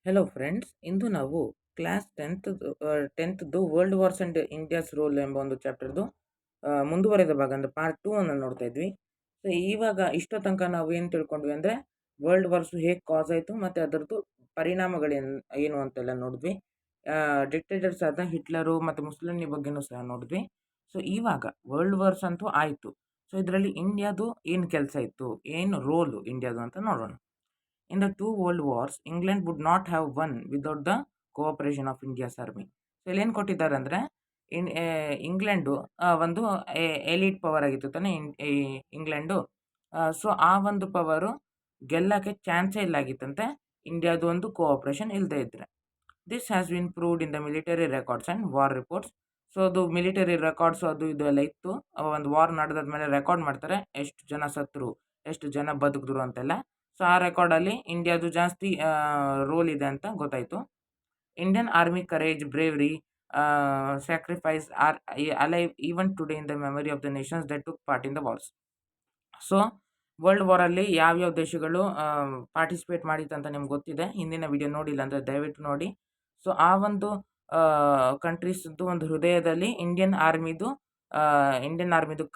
Hello friends, ಇಂದು ನಾವು class 10th world wars and India's role ಎಂಬ ಒಂದು ಚಾಪ್ಟರ್ದು ಮುಂದುವರೆದ ಭಾಗ ಅಂದರೆ ಪಾರ್ಟ್ 2 ಅನ್ನು ನೋಡ್ತಾ ಇದ್ವಿ. ಸೊ ಇವಾಗ ಇಷ್ಟೋ ತನಕ ನಾವು ಏನು ತಿಳ್ಕೊಂಡ್ವಿ ಅಂದರೆ ವರ್ಲ್ಡ್ ವಾರ್ಸ್ ಹೇಗೆ ಕಾಸ್ ಆಯಿತು ಮತ್ತು ಅದರದ್ದು ಪರಿಣಾಮಗಳೇನು ಏನು ಅಂತೆಲ್ಲ ನೋಡಿದ್ವಿ. ಡಿಕ್ಟೇಟರ್ಸ್ ಆದ ಹಿಟ್ಲರು ಮತ್ತು ಮುಸ್ಲಿನಿ ಬಗ್ಗೆನೂ ಸಹ ನೋಡಿದ್ವಿ. ಸೊ ಇವಾಗ ವರ್ಲ್ಡ್ ವಾರ್ಸ್ ಅಂತೂ ಆಯಿತು. ಸೊ ಇದರಲ್ಲಿ ಇಂಡಿಯಾದು ಏನು ಕೆಲಸ ಇತ್ತು, ಏನು ರೋಲು ಇಂಡಿಯಾದು ಅಂತ ನೋಡೋಣ. In the two world wars, England would not have won without the cooperation of India's army. So ಇಲ್ಲೇನು ಕೊಟ್ಟಿದ್ದಾರೆ ಅಂದರೆ ಇಂಗ್ಲೆಂಡು ಒಂದು ಎಲೀಟ್ ಪವರ್ ಆಗಿತ್ತು ತಾನೇ ಇಂಗ್ಲೆಂಡು. ಸೊ ಆ ಒಂದು ಪವರು ಗೆಲ್ಲಕ್ಕೆ ಚಾನ್ಸೇ ಇಲ್ಲಾಗಿತ್ತಂತೆ ಇಂಡಿಯಾದು ಒಂದು ಕೋಆಪ್ರೇಷನ್ ಇಲ್ಲದೆ ಇದ್ದರೆ. This has been proved in the military records and war reports. So ಅದು ಮಿಲಿಟರಿ ರೆಕಾರ್ಡ್ಸ್ ಅದು ಇದು ಎಲ್ಲ ಇತ್ತು. ಒಂದು ವಾರ್ ನಡೆದಾದ್ಮೇಲೆ ರೆಕಾರ್ಡ್ ಮಾಡ್ತಾರೆ, ಎಷ್ಟು ಜನ ಸತ್ರು, ಎಷ್ಟು ಜನ ಬದುಕಿದ್ರು ಅಂತೆಲ್ಲ. ಸೊ ಆ ರೆಕಾರ್ಡಲ್ಲಿ ಇಂಡಿಯಾದು ಜಾಸ್ತಿ ರೋಲ್ ಇದೆ ಅಂತ ಗೊತ್ತಾಯಿತು. Indian army courage, bravery, sacrifice are alive even today in the memory of the nations that took part in the wars. So world ವಾರಲ್ಲಿ ಯಾವ್ಯಾವ ದೇಶಗಳು ಪಾರ್ಟಿಸಿಪೇಟ್ ಮಾಡಿತ್ತು ಅಂತ ನಿಮ್ಗೆ ಗೊತ್ತಿದೆ. ಹಿಂದಿನ ವಿಡಿಯೋ ನೋಡಿಲ್ಲ ಅಂದರೆ ದಯವಿಟ್ಟು ನೋಡಿ. ಸೊ ಆ ಒಂದು ಕಂಟ್ರೀಸ್ದು ಒಂದು ಹೃದಯದಲ್ಲಿ ಇಂಡಿಯನ್ ಆರ್ಮಿದು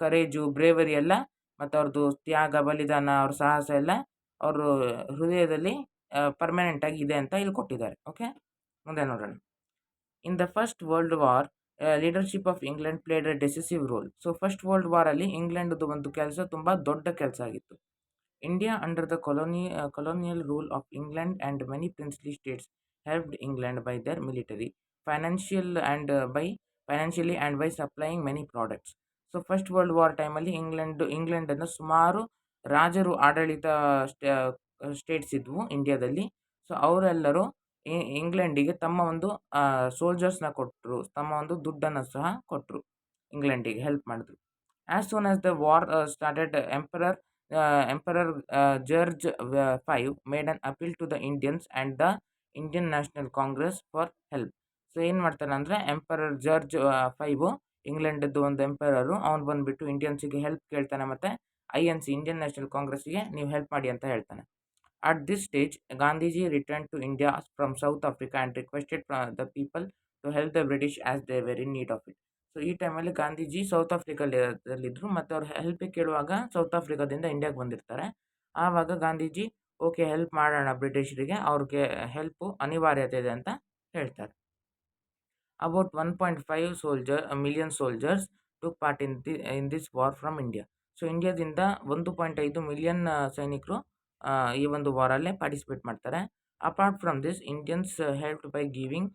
ಕರೇಜು, ಬ್ರೇವರಿ ಎಲ್ಲ ಮತ್ತು ಅವ್ರದ್ದು ತ್ಯಾಗ, ಬಲಿದಾನ, ಅವ್ರ ಸಾಹಸ ಎಲ್ಲ ಅವರು ಹೃದಯದಲ್ಲಿ ಪರ್ಮನೆಂಟ್ ಆಗಿ ಇದೆ ಅಂತ ಇಲ್ಲಿ ಕೊಟ್ಟಿದ್ದಾರೆ. ಓಕೆ, ಮುಂದೆ ನೋಡೋಣ. In the first world war leadership of England played a decisive role. So first world ವಾರಲ್ಲಿ ಇಂಗ್ಲೆಂಡ್ದು ಒಂದು ಕೆಲಸ ತುಂಬ ದೊಡ್ಡ ಕೆಲಸ ಆಗಿತ್ತು. India under the colonial rule of England and many princely states helped England by their military, financially and by supplying many products. So first world war ಟೈಮಲ್ಲಿ ಇಂಗ್ಲೆಂಡನ್ನು ಸುಮಾರು ರಾಜರು ಆಡಳಿತ ಸ್ಟೇಟ್ಸ್ ಇದ್ವು ಇಂಡಿಯಾದಲ್ಲಿ. ಸೊ ಅವರೆಲ್ಲರೂ ಇಂಗ್ಲೆಂಡಿಗೆ ತಮ್ಮ ಒಂದು ಸೋಲ್ಜರ್ಸ್ನ ಕೊಟ್ಟರು, ತಮ್ಮ ಒಂದು ದುಡ್ಡನ್ನು ಸಹ ಕೊಟ್ಟರು, ಇಂಗ್ಲೆಂಡಿಗೆ ಹೆಲ್ಪ್ ಮಾಡಿದ್ರು. As soon as the war started, Emperor George V made an appeal to the Indians and the Indian National Congress for help. So ಏನು ಮಾಡ್ತಾನೆ ಅಂದರೆ ಎಂಪರರ್ ಜಾರ್ಜ್ 5 ಇಂಗ್ಲೆಂಡದ್ದು ಒಂದು ಎಂಪರರು, ಅವ್ನು ಬಂದುಬಿಟ್ಟು ಇಂಡಿಯನ್ಸಿಗೆ ಹೆಲ್ಪ್ ಕೇಳ್ತಾನೆ ಮತ್ತು INC ಇಂಡಿಯನ್ ನ್ಯಾಷನಲ್ ಕಾಂಗ್ರೆಸ್ಸಿಗೆ ನೀವು ಹೆಲ್ಪ್ ಮಾಡಿ ಅಂತ ಹೇಳ್ತಾನೆ. At this stage, Gandhiji returned to India from South Africa and requested the people to help the British as they were in need of it. So ಈ ಟೈಮಲ್ಲಿ Gandhiji south ಆಫ್ರಿಕಾದಲ್ಲಿದ್ದರು ಮತ್ತು ಅವ್ರು ಹೆಲ್ಪಿಗೆ ಕೇಳುವಾಗ ಸೌತ್ ಆಫ್ರಿಕಾದಿಂದ ಇಂಡಿಯಾಗೆ ಬಂದಿರ್ತಾರೆ. ಆವಾಗ ಗಾಂಧೀಜಿ ಓಕೆ ಹೆಲ್ಪ್ ಮಾಡೋಣ ಬ್ರಿಟಿಷರಿಗೆ, ಅವ್ರಿಗೆ ಹೆಲ್ಪು ಅನಿವಾರ್ಯತೆ ಇದೆ ಅಂತ ಹೇಳ್ತಾರೆ. About 1.5 million soldiers took part in this war from India. So ಇಂಡಿಯಾದಿಂದ 1.5 ಮಿಲಿಯನ್ ಸೈನಿಕರು ಈ ಒಂದು ವಾರಲ್ಲೇ ಪಾರ್ಟಿಸಿಪೇಟ್ ಮಾಡ್ತಾರೆ. Apart from this, Indians helped by giving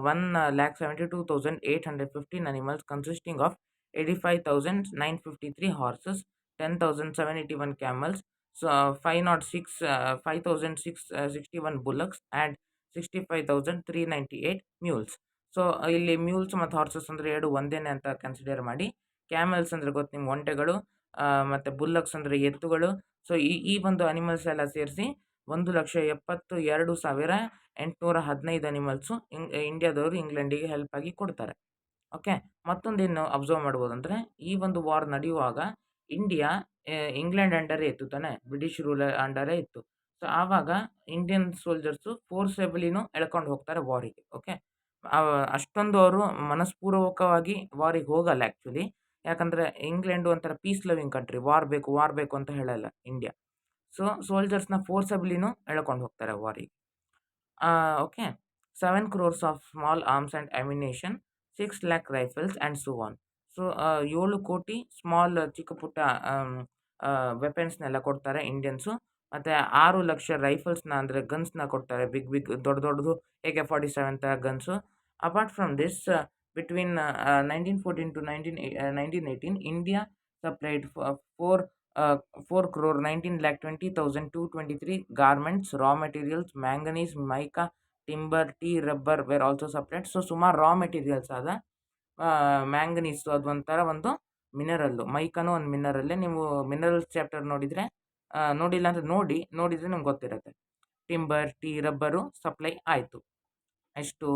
1,72,815 animals consisting of 85,953 horses, 10,781 camels, so 5,661 bullocks and 65,398 mules. So ಇಲ್ಲಿ ಮ್ಯೂಲ್ಸ್ ಮತ್ತು ಹಾರ್ಸಸ್ ಅಂದರೆ ಎರಡು ಒಂದೇನೆ ಅಂತ ಕನ್ಸಿಡರ್ ಮಾಡಿ. ಕ್ಯಾಮೆಲ್ಸ್ ಅಂದರೆ ಗೊತ್ತು ನಿಮ್ಗೆ, ಒಂಟೆಗಳು, ಮತ್ತು ಬುಲ್ಲಕ್ಸ್ ಅಂದರೆ ಎತ್ತುಗಳು. ಸೊ ಈ ಒಂದು ಅನಿಮಲ್ಸ್ ಎಲ್ಲ ಸೇರಿಸಿ 1,72,815 ಅನಿಮಲ್ಸು ಇಂಡಿಯಾದವರು ಇಂಗ್ಲೆಂಡಿಗೆ ಹೆಲ್ಪ್ ಆಗಿ ಕೊಡ್ತಾರೆ. ಓಕೆ, ಮತ್ತೊಂದೇನು ಅಬ್ಸರ್ವ್ ಮಾಡ್ಬೋದು ಅಂದರೆ ಈ ಒಂದು ವಾರ್ ನಡೆಯುವಾಗ ಇಂಡಿಯಾ ಇಂಗ್ಲೆಂಡ್ ಅಂಡರೇ ಇತ್ತು ತಾನೆ, ಬ್ರಿಟಿಷ್ ರೂಲರ್ ಅಂಡರೇ ಇತ್ತು. ಸೊ ಆವಾಗ ಇಂಡಿಯನ್ ಸೋಲ್ಜರ್ಸು ಫೋರ್ಸೆಬಲಿನೂ ಎಳ್ಕೊಂಡು ಹೋಗ್ತಾರೆ ವಾರಿಗೆ. ಓಕೆ, ಅಷ್ಟೊಂದು ಅವರು ಮನಸ್ಪೂರ್ವಕವಾಗಿ ವಾರಿಗೆ ಹೋಗಲ್ಲ ಆ್ಯಕ್ಚುಲಿ. ಯಾಕಂದರೆ ಇಂಗ್ಲೆಂಡು ಒಂಥರ ಪೀಸ್ ಲವಿಂಗ್ ಕಂಟ್ರಿ, ವಾರ್ ಬೇಕು ಅಂತ ಹೇಳಲ್ಲ ಇಂಡಿಯಾ. ಸೊ ಸೋಲ್ಜರ್ಸ್ನ ಫೋರ್ಸಬಲಿನೂ ಎಳ್ಕೊಂಡು ಹೋಗ್ತಾರೆ ವಾರಿಗೆ. Okay, 7 crores of small arms and ammunition, 6 lakh rifles and so on. So 7 ಕೋಟಿ ಸ್ಮಾಲ್ ಚಿಕ್ಕ ಪುಟ್ಟ ವೆಪನ್ಸ್ನೆಲ್ಲ ಕೊಡ್ತಾರೆ ಇಂಡಿಯನ್ಸು, ಮತ್ತು 6 ಲಕ್ಷ ರೈಫಲ್ಸ್ನ ಅಂದರೆ ಗನ್ಸ್ನ ಕೊಡ್ತಾರೆ, ಬಿಗ್ ದೊಡ್ಡದು AK-47 ಥರ guns. Apart from this, between 1914 to 1918, India supplied 4,19,20,223 garments, raw materials, manganese, mica, timber, tea, rubber were also supplied. So ಸುಮಾರು ರಾ ಮೆಟೀರಿಯಲ್ಸ್ ಆದ ಮ್ಯಾಂಗನೀಸು, ಅದು ಒಂಥರ ಒಂದು ಮಿನರಲ್ಲು, ಮೈಕಾನು ಒಂದು ಮಿನರಲ್ಲೇ. ನೀವು ಮಿನರಲ್ಸ್ ಚಾಪ್ಟರ್ ನೋಡಿದರೆ, ನೋಡಿಲ್ಲ ಅಂದರೆ ನೋಡಿದರೆ ನಿಮ್ಗೆ ಗೊತ್ತಿರುತ್ತೆ. ಟಿಂಬರ್, ಟೀ, ರಬ್ಬರು ಸಪ್ಲೈ ಆಯಿತು. ಎಷ್ಟು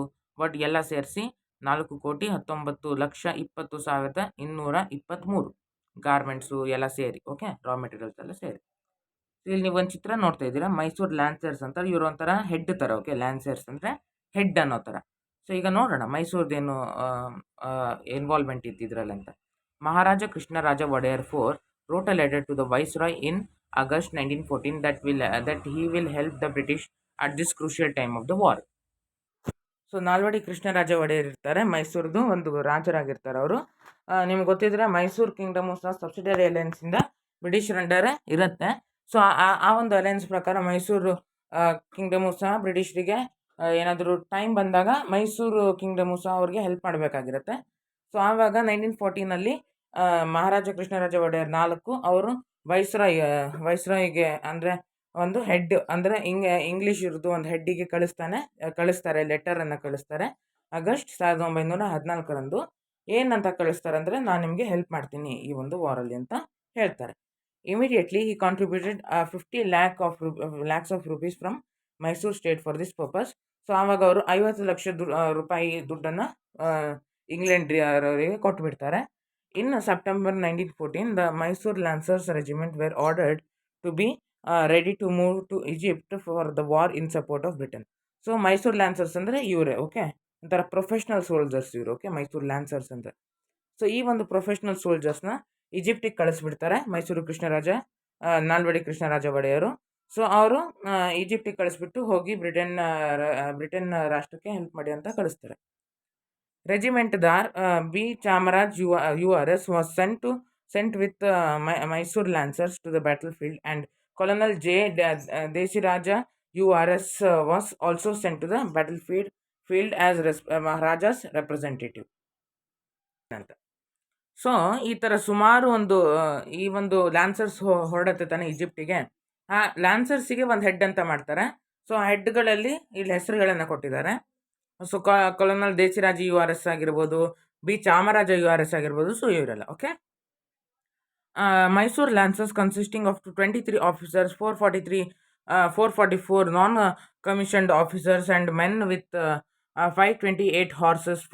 ಬಟ್ ಎಲ್ಲ ಸೇರಿಸಿ 4,19,20,223 ಗಾರ್ಮೆಂಟ್ಸು ಎಲ್ಲ ಸೇರಿ. ಓಕೆ, ರಾ ಮೆಟೀರಿಯಲ್ಸ್ ಎಲ್ಲ ಸೇರಿ. ಇಲ್ಲಿ ನೀವು ಒಂದು ಚಿತ್ರ ನೋಡ್ತಾ ಇದ್ದೀರಾ, ಮೈಸೂರು ಲ್ಯಾನ್ಸರ್ಸ್ ಅಂತ. ಇವರು ಒಂಥರ ಹೆಡ್ ಥರ. ಓಕೆ, ಲ್ಯಾನ್ಸರ್ಸ್ ಅಂದರೆ ಹೆಡ್ ಅನ್ನೋ ಥರ. ಸೊ ಈಗ ನೋಡೋಣ ಮೈಸೂರ್ದೇನು ಇನ್ವಾಲ್ವ್ಮೆಂಟ್ ಇದ್ದಿದ್ರಲ್ಲಿ ಅಂತ. Maharaja Krishnaraja Wodeyar four wrote a letter to the Viceroy in August 1914 that he will help the British at this crucial time of the war. So Nalvadi Krishnaraja Wodeyar ಇರ್ತಾರೆ, ಮೈಸೂರದು ಒಂದು ರಾಜರಾಗಿರ್ತಾರೆ ಅವರು. ನಿಮ್ಗೆ ಗೊತ್ತಿದ್ರೆ ಮೈಸೂರು ಕಿಂಗ್ಡಮು ಸಹ ಸಬ್ಸಿಡರಿ ಅಲಯನ್ಸಿಂದ ಬ್ರಿಟಿಷರ್ ಅಂಡರ್ ಇರುತ್ತೆ. ಸೊ ಆ ಒಂದು ಅಲಯನ್ಸ್ ಪ್ರಕಾರ ಮೈಸೂರು ಕಿಂಗ್ಡಮು ಸಹ ಬ್ರಿಟಿಷರಿಗೆ ಏನಾದರೂ ಟೈಮ್ ಬಂದಾಗ ಮೈಸೂರು ಕಿಂಗ್ಡಮು ಸಹ ಅವ್ರಿಗೆ ಹೆಲ್ಪ್ ಮಾಡಬೇಕಾಗಿರುತ್ತೆ. ಸೊ ಆವಾಗ 1914 ಮಹಾರಾಜ ಕೃಷ್ಣರಾಜ ಒಡೆಯರ್ 4 ಅವರು ವೈಸ್ರಾಯ್ಗೆ ಅಂದರೆ ಒಂದು ಹೆಡ್ ಅಂದರೆ ಇಂಗ್ಲೀಷ್ ಇರೋದು ಒಂದು ಹೆಡ್ಡಿಗೆ ಕಳಿಸ್ತಾರೆ, ಲೆಟರನ್ನು ಕಳಿಸ್ತಾರೆ. ಆಗಸ್ಟ್ 1914 ಏನಂತ ಕಳಿಸ್ತಾರೆ ಅಂದರೆ, ನಾನು ನಿಮಗೆ ಹೆಲ್ಪ್ ಮಾಡ್ತೀನಿ ಈ ಒಂದು ವಾರಲ್ಲಿ ಅಂತ ಹೇಳ್ತಾರೆ. Immediately he contributed 50 lakhs of rupees from Mysore state for this purpose. So ಆವಾಗ ಅವರು 50 ಲಕ್ಷ ರೂಪಾಯಿ ದುಡ್ಡನ್ನು ಇಂಗ್ಲೆಂಡ್ ಅವರಿಗೆ ಕೊಟ್ಟುಬಿಡ್ತಾರೆ. In September 1914 the Mysore lancers regiment were ordered to be ready to move to Egypt for the war in support of Britain. So Mysore lancers ಅಂದರೆ ಇವರೇ. Okay, ಒಂಥರ ಪ್ರೊಫೆಷ್ನಲ್ ಸೋಲ್ಜರ್ಸ್ ಇವರು. ಓಕೆ, ಮೈಸೂರು ಲ್ಯಾನ್ಸರ್ಸ್ ಅಂದರೆ. ಸೊ ಈ ಒಂದು ಪ್ರೊಫೆಷ್ನಲ್ ಸೋಲ್ಜರ್ಸ್ನ ಈಜಿಪ್ಟಿಗೆ ಕಳಿಸ್ಬಿಡ್ತಾರೆ ನಾಲ್ವಡಿ ಕೃಷ್ಣರಾಜ ಒಡೆಯರು. ಸೊ ಅವರು ಈಜಿಪ್ಟಿಗೆ ಕಳಿಸ್ಬಿಟ್ಟು ಹೋಗಿ ಬ್ರಿಟನ್ ರಾಷ್ಟ್ರಕ್ಕೆ ಹೆಲ್ಪ್ ಮಾಡಿ ಅಂತ ಕಳಿಸ್ತಾರೆ. Regimentdar B. Chamaraj URS was sent with Mysore Lancers to the battlefield, and Colonel J. Desiraja URS was also sent to the battlefield as Maharaja's representative. So ಈ ಥರ ಸುಮಾರು ಈ ಒಂದು ಲ್ಯಾನ್ಸರ್ಸ್ ಹೊರಡತ್ತೆ ತಾನೆ ಈಜಿಪ್ಟಿಗೆ. ಆ ಲ್ಯಾನ್ಸರ್ಸಿಗೆ ಒಂದು ಹೆಡ್ ಅಂತ ಮಾಡ್ತಾರೆ. ಸೊ ಆ ಹೆಡ್ಗಳಲ್ಲಿ ಇಲ್ಲಿ ಹೆಸರುಗಳನ್ನು ಕೊಟ್ಟಿದ್ದಾರೆ. ಸೊ ಕೊಲೊನಲ್ ದೇಸಿರಾಜ URS ಆಗಿರ್ಬೋದು, ಬಿ ಚಾಮರಾಜ URS ಆಗಿರ್ಬೋದು. ಸೊ ಇವರೆಲ್ಲ. Okay, Mysore lancers consisting of 23 officers, 444 non commissioned officers and men with 528 horses,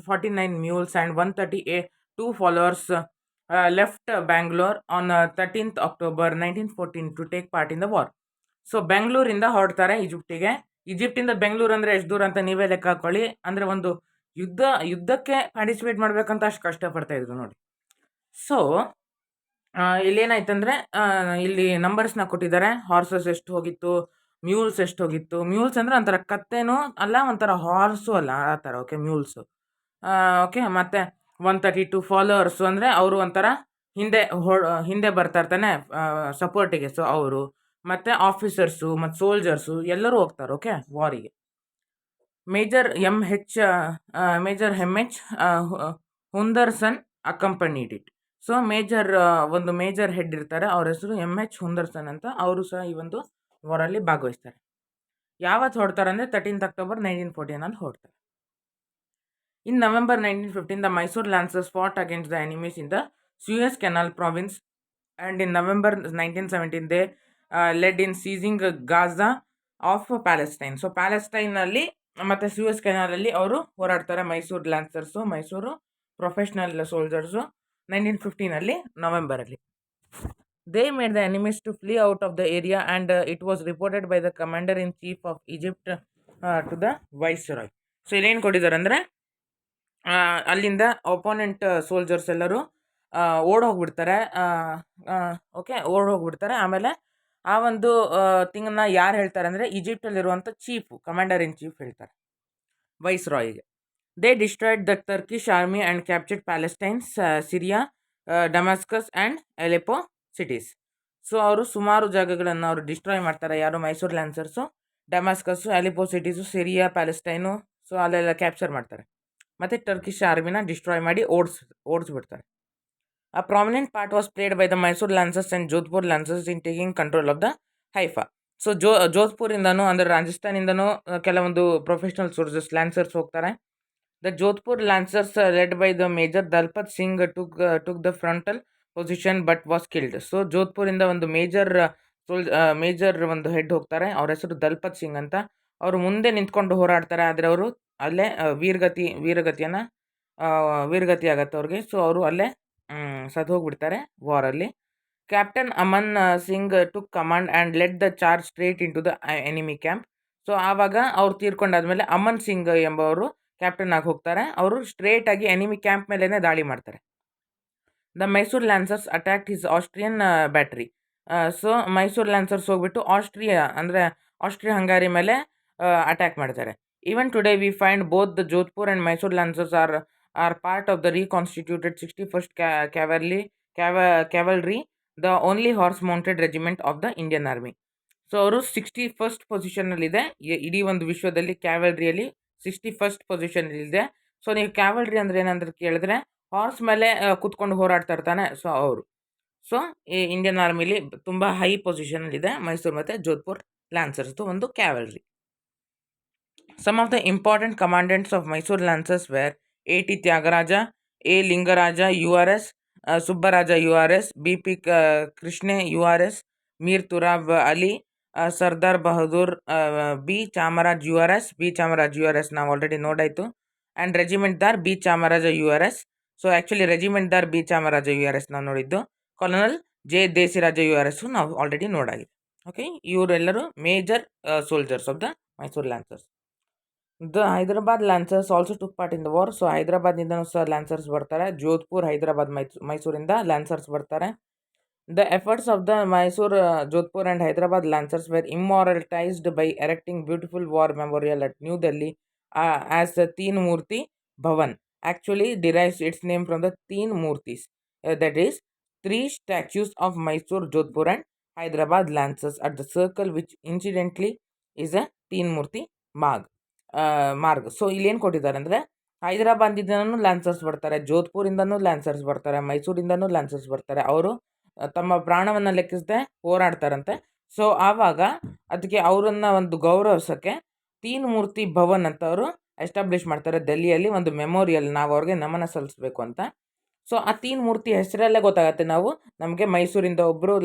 49 mules and 132 followers left Bangalore on 13th October 1914 to take part in the war. So ಬೆಂಗಳೂರಿಂದ ಹೊರಡ್ತಾರೆ ಈಜಿಪ್ಟಿಗೆ. ಈಜಿಪ್ಟಿಂದ ಬೆಂಗಳೂರು ಅಂದರೆ ಎಷ್ಟು ದೂರ ಅಂತ ನೀವೇ ಲೆಕ್ಕ ಹಾಕೊಳ್ಳಿ. ಅಂದರೆ ಒಂದು ಯುದ್ಧಕ್ಕೆ ಪಾರ್ಟಿಸಿಪೇಟ್ ಮಾಡಬೇಕಂತ ಅಷ್ಟು ಕಷ್ಟಪಡ್ತಾ ಇದ್ರು ನೋಡಿ. ಸೊ ಇಲ್ಲೇನಾಯ್ತಂದರೆ, ಇಲ್ಲಿ ನಂಬರ್ಸ್ನ ಕೊಟ್ಟಿದ್ದಾರೆ. ಹಾರ್ಸಸ್ ಎಷ್ಟು ಹೋಗಿತ್ತು, ಮ್ಯೂಲ್ಸ್ ಎಷ್ಟು ಹೋಗಿತ್ತು. ಮ್ಯೂಲ್ಸ್ ಅಂದರೆ ಒಂಥರ ಕತ್ತೇನೂ ಅಲ್ಲ, ಒಂಥರ ಹಾರ್ಸು ಅಲ್ಲ, ಆ ಥರ. ಓಕೆ, ಮ್ಯೂಲ್ಸು. ಓಕೆ, ಮತ್ತು 132 ಫಾಲೋವರ್ಸು ಅಂದರೆ ಅವರು ಒಂಥರ ಹಿಂದೆ ಬರ್ತಾ ಇರ್ತಾನೆ ಸಪೋರ್ಟಿಗೆ. ಸೊ ಅವರು ಮತ್ತು ಆಫೀಸರ್ಸು ಮತ್ತು ಸೋಲ್ಜರ್ಸು ಎಲ್ಲರೂ ಹೋಗ್ತಾರೆ. ಓಕೆ, ವಾರಿಗೆ. Major MH Henderson accompanied it. So ಒಂದು ಮೇಜರ್ ಹೆಡ್ ಇರ್ತಾರೆ, ಅವ್ರ ಹೆಸರು MH ಹುಂದರ್ಸನ್ ಅಂತ. ಅವರು ಸಹ ಈ ಒಂದು ವಾರಲ್ಲಿ ಭಾಗವಹಿಸ್ತಾರೆ. ಯಾವತ್ತು ಹೊಡ್ತಾರೆ ಅಂದರೆ 13th October 1914 ಅಲ್ಲಿ ಹೊಡ್ತಾರೆ. ಇನ್ November 1915 the Mysore lancers Ghat against the enemies in the Suez Canal province, and in November 1917 they led in seizing Gaza of Palestine. So ಪ್ಯಾಲೆಸ್ಟೈನಲ್ಲಿ ಮತ್ತು ಸ್ಯೂಯಸ್ ಕೆನಾಲಲ್ಲಿ ಅವರು ಹೋರಾಡ್ತಾರೆ Mysore lancers, Mysore professional soldiers 1915 ನವೆಂಬರಲ್ಲಿ. They made the enemies to flee out of the area and it was reported by the commander in chief of Egypt to the viceroy. So ಇಲ್ಲೇನು ಕೊಟ್ಟಿದ್ದಾರೆ ಅಂದರೆ, ಅಲ್ಲಿಂದ ಒಪೋನೆಂಟ್ ಸೋಲ್ಜರ್ಸ್ ಎಲ್ಲರೂ ಓಡೋಗ್ಬಿಡ್ತಾರೆ. Okay, ಓಡೋಗ್ಬಿಡ್ತಾರೆ. ಆಮೇಲೆ ಆ ಒಂದು ಥಿಂಗನ್ನ ಯಾರು ಹೇಳ್ತಾರೆ ಅಂದರೆ, ಈಜಿಪ್ಟಲ್ಲಿರುವಂಥ ಕಮಾಂಡರ್ ಇನ್ ಚೀಫ್ ಹೇಳ್ತಾರೆ ವೈಸ್ರಾಯ್ಗೆ. They destroyed the Turkish army and captured Palestines, Syria, Damascus and Aleppo cities. So ಅವರು ಸುಮಾರು ಜಾಗಗಳನ್ನು ಅವರು ಡಿಸ್ಟ್ರಾಯ್ ಮಾಡ್ತಾರೆ. ಯಾರು? Mysore lancers. Damascus, Aleppo cities, Syria, Palestine. So ಅಲ್ಲೆಲ್ಲ ಕ್ಯಾಪ್ಚರ್ ಮಾಡ್ತಾರೆ. ಮತ್ತು ಟರ್ಕಿಶ್ ಆರ್ಮಿನ ಡಿಸ್ಟ್ರಾಯ್ ಮಾಡಿ ಓಡಿಸ್ಬಿಡ್ತಾರೆ. A prominent part was played by the Mysore Lancers and Jodhpur Lancers in taking control of the Haifa. So ಜೋಧ್ಪುರಿಂದನೂ ಅಂದರೆ ರಾಜಸ್ಥಾನಿಂದನೂ ಕೆಲವೊಂದು ಪ್ರೊಫೆಷ್ನಲ್ ಸೋಲ್ಜರ್ಸ್ ಲ್ಯಾನ್ಸರ್ಸ್ ಹೋಗ್ತಾರೆ. The Jodhpur lancers led by the major Dalpat Singh took the frontal position but was killed. So ಜೋಧ್ಪುರಿಂದ ಒಂದು major ಒಂದು head ಹೋಗ್ತಾರೆ, ಅವ್ರ ಹೆಸರು ದಲ್ಪತ್ ಸಿಂಗ್ ಅಂತ. ಅವರು ಮುಂದೆ ನಿಂತ್ಕೊಂಡು ಹೋರಾಡ್ತಾರೆ, ಆದರೆ ಅವರು ಅಲ್ಲೇ ವೀರಗತಿ ಆಗತ್ತೆ ಅವ್ರಿಗೆ. ಸೊ ಅವರು ಅಲ್ಲೇ ಸತ್ತು ಹೋಗ್ಬಿಡ್ತಾರೆ ವಾರಲ್ಲಿ. Captain Aman Singh took command and let the charge straight into the enemy camp. So ಆವಾಗ ಅವ್ರು ತೀರ್ಕೊಂಡಾದ್ಮೇಲೆ ಅಮನ್ ಸಿಂಗ್ ಎಂಬವರು ಕ್ಯಾಪ್ಟನ್ ಆಗಿ ಹೋಗ್ತಾರೆ. ಅವರು ಸ್ಟ್ರೇಟ್ ಆಗಿ ಎನಿಮಿ ಕ್ಯಾಂಪ್ ಮೇಲೇ ದಾಳಿ ಮಾಡ್ತಾರೆ. The Mysore lancers attacked his Austrian battery. So Mysore lancers ಹೋಗ್ಬಿಟ್ಟು ಆಸ್ಟ್ರಿಯಾ ಹಂಗಾರಿ ಮೇಲೆ ಅಟ್ಯಾಕ್ ಮಾಡ್ತಾರೆ. Even today we find both the Jodhpur and Mysore lancers are part of the reconstituted 61st cavalry, the only horse mounted regiment of the Indian army. So ಅವರು 61st ಪೊಸಿಷನಲ್ಲಿದೆ ಇಡೀ ಒಂದು ವಿಶ್ವದಲ್ಲಿ. ಕ್ಯಾವಲ್ರಿಯಲ್ಲಿ 61st ಪೊಸಿಷನಲ್ಲಿದೆ. So ನೀವು ಕ್ಯಾವಲ್ರಿ ಅಂದರೆ ಏನಂದ್ರೆ ಕೇಳಿದ್ರೆ ಹಾರ್ಸ್ ಮೇಲೆ ಕೂತ್ಕೊಂಡು ಹೋರಾಡ್ತಾ ಇರ್ತಾನೆ. ಸೊ ಅವರು ಈ ಇಂಡಿಯನ್ ಆರ್ಮಿಲಿ ತುಂಬ ಹೈ ಪೊಸಿಷನಲ್ಲಿದೆ ಮೈಸೂರು ಮತ್ತು ಜೋಧ್ಪುರ್ ಲ್ಯಾನ್ಸರ್ಸ್ದು ಒಂದು cavalry. Some of the important commandants of Mysore lancers were A.T. Thyagaraja, A. Lingaraja URS, Subbaraja URS, B.P. Krishna URS, Mir Turab Ali, Sardar Bahadur, B. Chamaraj URS. B. Chamaraj URS ನಾವು ಆಲ್ರೆಡಿ ನೋಡಾಯಿತು. ಆ್ಯಂಡ್ ರೆಜಿಮೆಂಟ್ದಾರ್ B. Chamaraja URS. So actually ರೆಜಿಮೆಂಟ್ದಾರ್ B. ಚಾಮರಾಜ URS ನಾವು ನೋಡಿದ್ದು. Colonel J. ದೇಸಿರಾಜ URS ನಾವು ಆಲ್ರೆಡಿ ನೋಡಾಗಿದೆ. Okay, ಇವರೆಲ್ಲರೂ major soldiers of the Mysore lancers. The Hyderabad lancers also took part in the war. So ಹೈದರಾಬಾದ್ನಿಂದನೂ ಸಹ ಲ್ಯಾನ್ಸರ್ಸ್ ಬರ್ತಾರೆ. ಜೋಧ್ಪುರ್, ಹೈದರಾಬಾದ್, ಮೈಸೂರಿಂದ ಲ್ಯಾನ್ಸರ್ಸ್ ಬರ್ತಾರೆ. The efforts of the Mysore, Jodhpur and Hyderabad lancers were immortalised by erecting beautiful war memorial at New Delhi as the Teen Murti Bhavan. Actually derives its name from the Teen Murtis, that is 3 statues of Mysore, Jodhpur and Hyderabad Lancers at the circle, which incidentally is a Teen Murti Marg. So ಇಲ್ಲೇನು ಕೊಟ್ಟಿದ್ದಾರೆ ಅಂದರೆ ಹೈದರಾಬಾದಿಂದನೂ lancers ಬರ್ತಾರೆ, ಜೋಧ್ಪುರಿಂದನೂ lancers ಬರ್ತಾರೆ, ಮೈಸೂರಿಂದನೂ lancers ಬರ್ತಾರೆ. ಅವರು ತಮ್ಮ ಪ್ರಾಣವನ್ನು ಲೆಕ್ಕಿಸದೆ ಹೋರಾಡ್ತಾರಂತೆ. ಸೊ ಆವಾಗ ಅದಕ್ಕೆ ಅವರನ್ನು ಒಂದು ಗೌರವಿಸೋಕ್ಕೆ ತೀನ್ ಮೂರ್ತಿ ಭವನ್ ಅಂತ ಅವರು ಎಸ್ಟಾಬ್ಲಿಷ್ ಮಾಡ್ತಾರೆ ಡೆಲ್ಲಿಯಲ್ಲಿ, ಒಂದು ಮೆಮೋರಿಯಲ್. ನಾವು ಅವ್ರಿಗೆ ನಮನ ಸಲ್ಲಿಸಬೇಕು ಅಂತ. ಸೊ ಆ ತೀನ್ ಮೂರ್ತಿ ಹೆಸರಲ್ಲೇ ಗೊತ್ತಾಗುತ್ತೆ ನಮಗೆ ಮೈಸೂರಿಂದ ಒಬ್ಬರು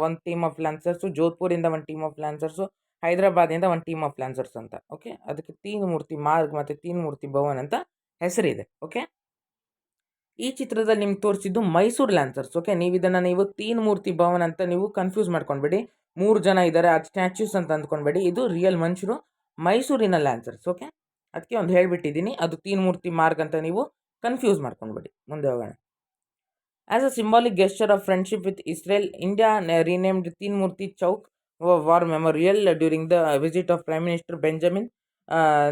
ಒಂದು ಟೀಮ್ ಆಫ್ ಲ್ಯಾನ್ಸರ್ಸು, ಜೋಧ್ಪುರಿಂದ ಒಂದು ಟೀಮ್ ಆಫ್ ಲ್ಯಾನ್ಸರ್ಸು, ಹೈದರಾಬಾದಿಂದ ಒಂದು ಟೀಮ್ ಆಫ್ ಲ್ಯಾನ್ಸರ್ಸ್ ಅಂತ. ಓಕೆ, ಅದಕ್ಕೆ ತೀನ್ ಮೂರ್ತಿ ಮಾರ್ಗ್ ಮತ್ತು ತೀನ್ ಮೂರ್ತಿ ಭವನ್ ಅಂತ ಹೆಸರಿದೆ. ಓಕೆ, ಈ ಚಿತ್ರದಲ್ಲಿ ನಿಮ್ಗೆ ತೋರಿಸಿದ್ದು ಮೈಸೂರು ಲ್ಯಾನ್ಸರ್ಸ್. ಓಕೆ, ನೀವು ತೀನ್ ಮೂರ್ತಿ ಭವನ್ ಅಂತ ನೀವು ಕನ್ಫ್ಯೂಸ್ ಮಾಡ್ಕೊಳ್ಬೇಡಿ. 3 ಜನ ಇದ್ದಾರೆ, ಅದು ಸ್ಟ್ಯಾಚ್ಯೂಸ್ ಅಂತ ಅಂದ್ಕೊಳ್ಬೇಡಿ. ಇದು ರಿಯಲ್ ಮನುಷ್ಯರು, ಮೈಸೂರಿನ ಲ್ಯಾನ್ಸರ್ಸ್. ಓಕೆ, ಅದಕ್ಕೆ ಒಂದು ಹೇಳಿಬಿಟ್ಟಿದ್ದೀನಿ, ಅದು ತೀನ್ ಮೂರ್ತಿ ಮಾರ್ಗ್ ಅಂತ ನೀವು ಕನ್ಫ್ಯೂಸ್ ಮಾಡ್ಕೊಳ್ಬೇಡಿ. ಮುಂದೆ ಹೋಗೋಣ. As a symbolic gesture of friendship with Israel, India renamed Teen Murti Chowk war memorial during the visit of prime minister Benjamin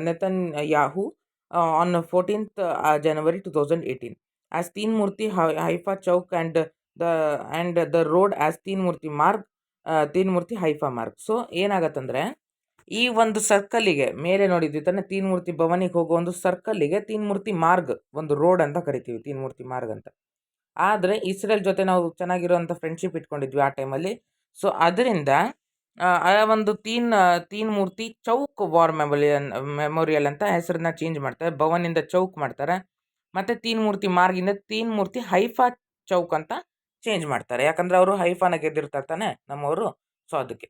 Netanyahu on 14th January 2018 as Teen Murti Haifa Chowk and the road as Teen Murti Marg, Teen Murti Haifa Marg. So ಏನಾಗತ್ತಂದರೆ ಈ ಒಂದು ಸರ್ಕಲ್ಲಿಗೆ ಮೇಲೆ ನೋಡಿದ್ವಿ ತಾನೆ, ತೀನ್ ಮೂರ್ತಿ ಭವನಿಗೆ ಹೋಗೋ ಒಂದು ಸರ್ಕಲ್ಲಿಗೆ ತೀನ್ ಮೂರ್ತಿ ಮಾರ್ಗ್, ಒಂದು road ಅಂತ ಕರಿತೀವಿ, ತೀನ್ ಮೂರ್ತಿ ಮಾರ್ಗ್ ಅಂತ. ಆದರೆ ಇಸ್ರೇಲ್ ಜೊತೆ ನಾವು ಚೆನ್ನಾಗಿರೋಂಥ ಫ್ರೆಂಡ್ಶಿಪ್ ಇಟ್ಕೊಂಡಿದ್ವಿ ಆ ಟೈಮಲ್ಲಿ. ಸೊ ಅದರಿಂದ ಆ ಒಂದು ತೀನ್ ಮೂರ್ತಿ ಚೌಕ್ ವಾರ್ ಮೆಮೋರಿಯಲ್ ಅಂತ ಹೆಸರನ್ನ ಚೇಂಜ್ ಮಾಡ್ತಾರೆ. ಭವನಿಂದ ಚೌಕ್ ಮಾಡ್ತಾರೆ. ಮತ್ತು ತೀನ್ ಮೂರ್ತಿ ಮಾರ್ಗಿಂದ ತೀನ್ ಮೂರ್ತಿ ಹೈಫಾ ಚೌಕ್ ಅಂತ ಚೇಂಜ್ ಮಾಡ್ತಾರೆ. ಯಾಕಂದರೆ ಅವರು ಹೈಫಾನ ಗೆದ್ದಿರ್ತಾರೆ ತಾನೆ ನಮ್ಮವರು. ಸೊ ಅದಕ್ಕೆ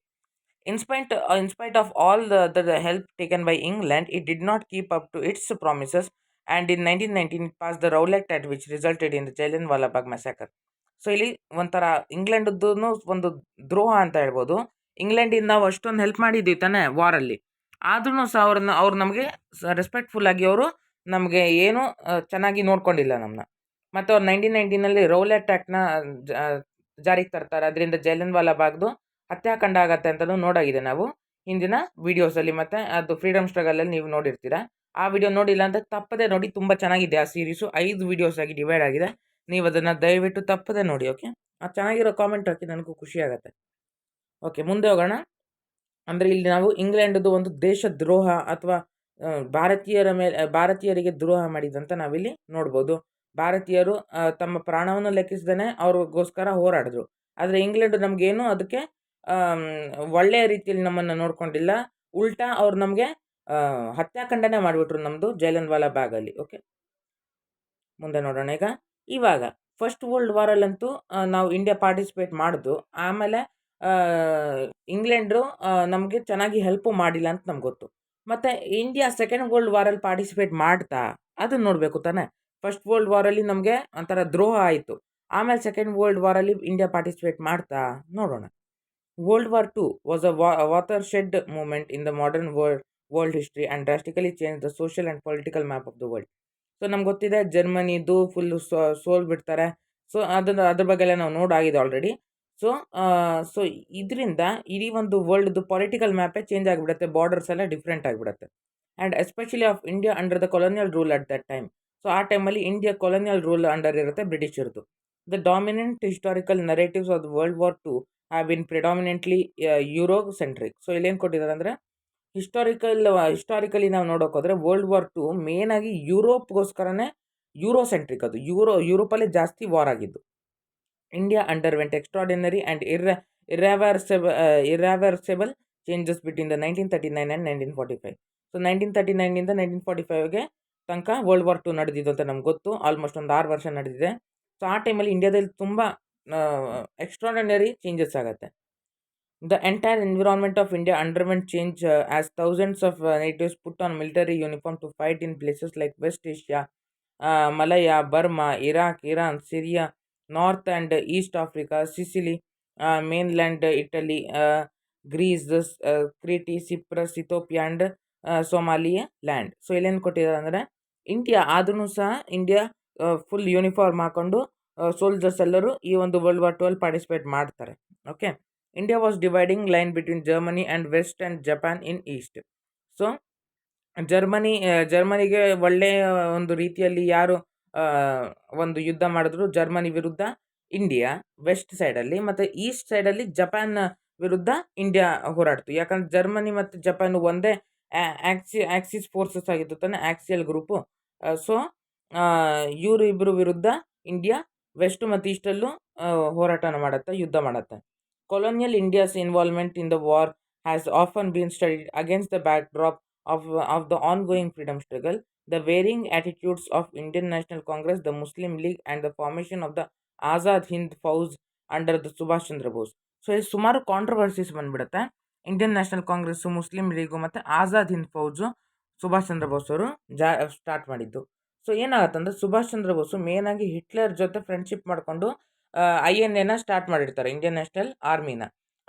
in spite of all the help taken by England, it did not keep up to its promises and in 1919 it passed the Rowlatt Act which resulted in the Jallianwala Bagh massacre. So ಇಲ್ಲಿ ಒಂಥರ ಇಂಗ್ಲೆಂಡದ್ದು ಒಂದು ದ್ರೋಹ ಅಂತ ಹೇಳ್ಬೋದು. ಇಂಗ್ಲೆಂಡಿಂದ ನಾವು ಅಷ್ಟೊಂದು help ಮಾಡಿದ್ದೀವಿ ತಾನೆ ವಾರಲ್ಲಿ, ಆದ್ರೂ ಸಹ ಅವ್ರು ನಮಗೆ ರೆಸ್ಪೆಕ್ಟ್ಫುಲ್ಲಾಗಿ ಅವರು ನಮಗೆ ಏನು ಚೆನ್ನಾಗಿ ನೋಡ್ಕೊಂಡಿಲ್ಲ ನಮ್ಮನ್ನ. ಮತ್ತು ಅವ್ರು 1919 ರೌಲೆಟ್ ಆ್ಯಕ್ಟ್ನ ಜಾರಿಗೆ ತರ್ತಾರೆ. ಅದರಿಂದ ಜಾಲಿಯನ್ವಾಲಾ ಬಾಗ್ದು ಹತ್ಯಾಕಾಂಡ ಆಗತ್ತೆ ಅಂತಲೂ ನೋಡಾಗಿದೆ ನಾವು ಹಿಂದಿನ ವೀಡಿಯೋಸಲ್ಲಿ. ಮತ್ತು ಅದು ಫ್ರೀಡಮ್ ಸ್ಟ್ರಗಲಲ್ಲಿ ನೀವು ನೋಡಿರ್ತೀರ. ಆ ವಿಡಿಯೋ ನೋಡಿಲ್ಲ ಅಂತ ತಪ್ಪದೇ ನೋಡಿ, ತುಂಬ ಚೆನ್ನಾಗಿದೆ ಆ ಸೀರೀಸು. 5 ವೀಡಿಯೋಸ್ ಆಗಿ ಡಿವೈಡ್ ಆಗಿದೆ. ನೀವು ಅದನ್ನು ದಯವಿಟ್ಟು ತಪ್ಪದೇ ನೋಡಿ. ಓಕೆ, ಚೆನ್ನಾಗಿರೋ ಕಾಮೆಂಟ್ ಹಾಕಿ, ನನಗೂ ಖುಷಿ ಆಗುತ್ತೆ. ಓಕೆ, ಮುಂದೆ ಹೋಗೋಣ. ಅಂದರೆ ಇಲ್ಲಿ ನಾವು ಇಂಗ್ಲೆಂಡದು ಒಂದು ದೇಶ ದ್ರೋಹ ಅಥವಾ ಭಾರತೀಯರಿಗೆ ದ್ರೋಹ ಮಾಡಿದಂತ ನಾವಿಲ್ಲಿ ನೋಡ್ಬೋದು. ಭಾರತೀಯರು ತಮ್ಮ ಪ್ರಾಣವನ್ನು ಲೆಕ್ಕಿಸದೇ ಅವ್ರಿಗೋಸ್ಕರ ಹೋರಾಡಿದ್ರು. ಆದರೆ ಇಂಗ್ಲೆಂಡ್ ನಮಗೇನು ಅದಕ್ಕೆ ಒಳ್ಳೆಯ ರೀತಿಯಲ್ಲಿ ನಮ್ಮನ್ನು ನೋಡ್ಕೊಂಡಿಲ್ಲ. ಉಲ್ಟಾ ಅವ್ರು ನಮಗೆ ಹತ್ಯಾಕಾಂಡನೇ ಮಾಡಿಬಿಟ್ರು ನಮ್ಮದು ಜಾಲಿಯನ್ವಾಲಾ ಬಾಗಲ್ಲಿ. ಓಕೆ, ಮುಂದೆ ನೋಡೋಣ. ಇವಾಗ ಫಸ್ಟ್ ವರ್ಲ್ಡ್ ವಾರಲ್ಲಂತೂ ನಾವು ಇಂಡಿಯಾ ಪಾರ್ಟಿಸಿಪೇಟ್ ಮಾಡಿದ್ದು. ಆಮೇಲೆ ಇಂಗ್ಲೆಂಡು ನಮಗೆ ಚೆನ್ನಾಗಿ ಹೆಲ್ಪು ಮಾಡಿಲ್ಲ ಅಂತ ನಮ್ಗೆ ಗೊತ್ತು. ಮತ್ತು ಇಂಡಿಯಾ ಸೆಕೆಂಡ್ ವರ್ಲ್ಡ್ ವಾರಲ್ಲಿ ಪಾರ್ಟಿಸಿಪೇಟ್ ಮಾಡ್ತಾ ಅದನ್ನು ನೋಡಬೇಕು ತಾನೆ. ಫಸ್ಟ್ ವರ್ಲ್ಡ್ ವಾರಲ್ಲಿ ನಮಗೆ ಒಂಥರ ದ್ರೋಹ ಆಯಿತು. ಆಮೇಲೆ ಸೆಕೆಂಡ್ ವರ್ಲ್ಡ್ ವಾರಲ್ಲಿ ಇಂಡಿಯಾ ಪಾರ್ಟಿಸಿಪೇಟ್ ಮಾಡ್ತಾ ನೋಡೋಣ. World War II was a watershed moment in the modern world history and drastically changed the social and political map of the world. So ನಮ್ಗೆ ಗೊತ್ತಿದೆ ಜರ್ಮನಿದು ಫುಲ್ಲು ಸೋಲ್ಬಿಡ್ತಾರೆ. ಸೊ ಅದ್ರ ಬಗ್ಗೆ ಎಲ್ಲ ನಾವು ನೋಡಾಗಿದೆ ಆಲ್ರೆಡಿ. ಸೊ ಸೊ ಇದರಿಂದ ಇಡೀ ಒಂದು ವರ್ಲ್ಡ್ದು ಪೊಲಿಟಿಕಲ್ ಮ್ಯಾಪೇ ಚೇಂಜ್ ಆಗಿಬಿಡುತ್ತೆ, ಬಾರ್ಡರ್ಸ್ ಎಲ್ಲ ಡಿಫ್ರೆಂಟ್ ಆಗಿಬಿಡುತ್ತೆ. And especially of India under the colonial rule at that time. So ಆ ಟೈಮಲ್ಲಿ ಇಂಡಿಯಾ ಕೊಲೋನಿಯಲ್ ರೂಲ್ ಅಂಡರ್ ಇರುತ್ತೆ ಬ್ರಿಟಿಷರ್ದು. The dominant historical narratives of the world war II have been predominantly Eurocentric. So ಇಲ್ಲೇನು ಕೊಟ್ಟಿದ್ದಾರೆ ಅಂದರೆ historically ನಾವು ನೋಡೋಕೆ ಹೋದರೆ ವರ್ಲ್ಡ್ ವಾರ್ II ಮೇನಾಗಿ ಯುರೋಪ್ಗೋಸ್ಕರನೇ ಯೂರೋಸೆಂಟ್ರಿಕ್, ಅದು ಯುರೋಪಲ್ಲೇ ಜಾಸ್ತಿ ವಾರ್ ಆಗಿದ್ದು. India underwent extraordinary and irreversible changes between the 1939 and 1945. So 1939ಇಂದ 1945ಗೆ ತನಕ ವರ್ಲ್ಡ್ ವಾರ್ II ನಡೆದಿದ್ದು ಅಂತ ನಮ್ಗೆ ಗೊತ್ತು. ಆಲ್ಮೋಸ್ಟ್ ಒಂದು 6 ವರ್ಷ ನಡೆದಿದೆ. ಸೊ ಆ ಟೈಮಲ್ಲಿ ಇಂಡಿಯಾದಲ್ಲಿ ತುಂಬ ಎಕ್ಸ್ಟ್ರಾರ್ಡಿನರಿ ಚೇಂಜಸ್ ಆಗುತ್ತೆ. The entire environment of India underwent change as thousands of natives put on military uniform to fight in places like West Asia, Malaya, Burma, Iraq, Iran, Syria, North and East Africa, Sicily, mainland Italy, Greece, Crete, Cyprus, Ethiopia and Somaliland. So ಇಲ್ಲೇನು ಕೊಟ್ಟಿದ್ದಾರೆ ಅಂದರೆ India ಆದ್ರೂ ಸಹ India full uniform ಹಾಕೊಂಡು soldiers ಎಲ್ಲರೂ ಈ ಒಂದು world war II participate ಮಾಡ್ತಾರೆ. Okay, India was dividing line between Germany and west and Japan in east. So ಜರ್ಮನಿಗೆ ಒಳ್ಳೆಯ ಒಂದು ರೀತಿಯಲ್ಲಿ ಯಾರು ಒಂದು ಯುದ್ಧ ಮಾಡಿದ್ರು, ಜರ್ಮನಿ ವಿರುದ್ಧ ಇಂಡಿಯಾ ವೆಸ್ಟ್ ಸೈಡಲ್ಲಿ, ಮತ್ತು ಈಸ್ಟ್ ಸೈಡಲ್ಲಿ ಜಪಾನ್ ವಿರುದ್ಧ ಇಂಡಿಯಾ ಹೋರಾಡ್ತು. ಯಾಕಂದ್ರೆ ಜರ್ಮನಿ ಮತ್ತು ಜಪಾನ್ ಒಂದೇ ಆಕ್ಸಿಸ್ ಫೋರ್ಸಸ್ ಆಗಿತ್ತು ತಾನೆ, ಆಕ್ಸಿಯಲ್ ಗ್ರೂಪು. ಸೊ ಇವರು ಇಬ್ಬರು ವಿರುದ್ಧ ಇಂಡಿಯಾ ವೆಸ್ಟ್ ಮತ್ತು ಈಸ್ಟಲ್ಲೂ ಹೋರಾಟನ ಮಾಡುತ್ತೆ, ಯುದ್ಧ ಮಾಡುತ್ತೆ. Colonial India's involvement in the war has often been studied against the backdrop of the ongoing freedom struggle, the varying attitudes of Indian National Congress, the Muslim League, and the formation of the Azad Hind Fauj under the Subhash Chandra Bose. So ಇದು ಸುಮಾರು controversies ಬಂದ್ಬಿಡುತ್ತೆ. Indian national Congress, Muslim league ಮತ್ತು ಆಜಾದ್ ಹಿಂದ್ ಫೌಜು ಸುಭಾಷ್ ಚಂದ್ರ ಬೋಸ್ ಅವರು start ಮಾಡಿದ್ದು. So ಏನಾಗುತ್ತಂದ್ರೆ ಸುಭಾಷ್ ಚಂದ್ರ ಬೋಸು ಮೇನಾಗಿ Hitler ಜೊತೆ friendship ಮಾಡಿಕೊಂಡು INAನ ಸ್ಟಾರ್ಟ್ ಮಾಡಿರ್ತಾರೆ, ಇಂಡಿಯನ್ ನ್ಯಾಷನಲ್ ಆರ್ಮಿನ.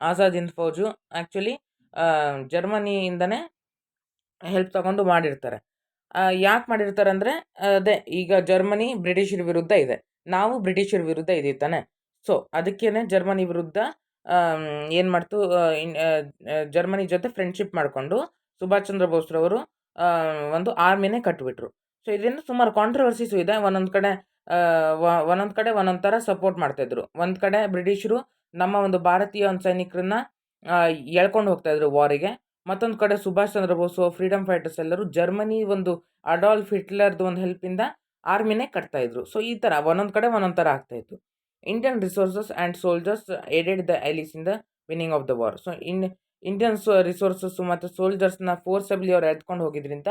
ಆಜಾದ್ ಹಿಂದ್ ಫೌಜು ಆ್ಯಕ್ಚುಲಿ ಜರ್ಮನಿಯಿಂದನೇ ಹೆಲ್ಪ್ ತಗೊಂಡು ಮಾಡಿರ್ತಾರೆ. ಯಾಕೆ ಮಾಡಿರ್ತಾರೆ ಅಂದರೆ ಅದೇ ಈಗ ಜರ್ಮನಿ ಬ್ರಿಟಿಷರ ವಿರುದ್ಧ ಇದೆ, ನಾವು ಬ್ರಿಟಿಷರ ವಿರುದ್ಧ ಇದೀವಿ ತಾನೆ. ಸೊ ಅದಕ್ಕೇ ಜರ್ಮನಿ ವಿರುದ್ಧ ಏನು ಮಾಡ್ತು, ಜರ್ಮನಿ ಜೊತೆ ಫ್ರೆಂಡ್ಶಿಪ್ ಮಾಡಿಕೊಂಡು ಸುಭಾಷ್ ಚಂದ್ರ ಬೋಸ್ರವರು ಒಂದು ಆರ್ಮಿನೇ ಕಟ್ಟಿಬಿಟ್ರು. ಸೊ ಇದರಿಂದ ಸುಮಾರು ಕಾಂಟ್ರವರ್ಸೀಸು ಇದೆ. ಒಂದೊಂದು ಕಡೆ ಒಂದೊಂದು ಥರ ಸಪೋರ್ಟ್ ಮಾಡ್ತಾಯಿದ್ರು. ಒಂದು ಕಡೆ ಬ್ರಿಟಿಷರು ನಮ್ಮ ಒಂದು ಭಾರತೀಯ ಒಂದು ಸೈನಿಕರನ್ನ ಎಳ್ಕೊಂಡು ಹೋಗ್ತಾಯಿದ್ರು ವಾರಿಗೆ. ಮತ್ತೊಂದು ಕಡೆ ಸುಭಾಷ್ ಚಂದ್ರ ಬೋಸು, ಫ್ರೀಡಮ್ ಫೈಟರ್ಸ್ ಎಲ್ಲರೂ ಜರ್ಮನಿ ಒಂದು ಅಡಾಲ್ಫ್ ಹಿಟ್ಲರ್ದು ಒಂದು ಹೆಲ್ಪಿಂದ ಆರ್ಮಿನೇ ಕಟ್ತಾಯಿದ್ರು. ಸೊ ಈ ಥರ ಒಂದೊಂದು ಕಡೆ ಒಂದೊಂದು ಥರ ಆಗ್ತಾಯಿತ್ತು. Indian resources and soldiers aided the allies in the winning of the war. So Indian resources ಮತ್ತು ಸೋಲ್ಜರ್ಸ್ನ ಫೋರ್ಸಬ್ಲಿ ಅವ್ರು ಎತ್ಕೊಂಡು ಹೋಗಿದ್ರಿಂದ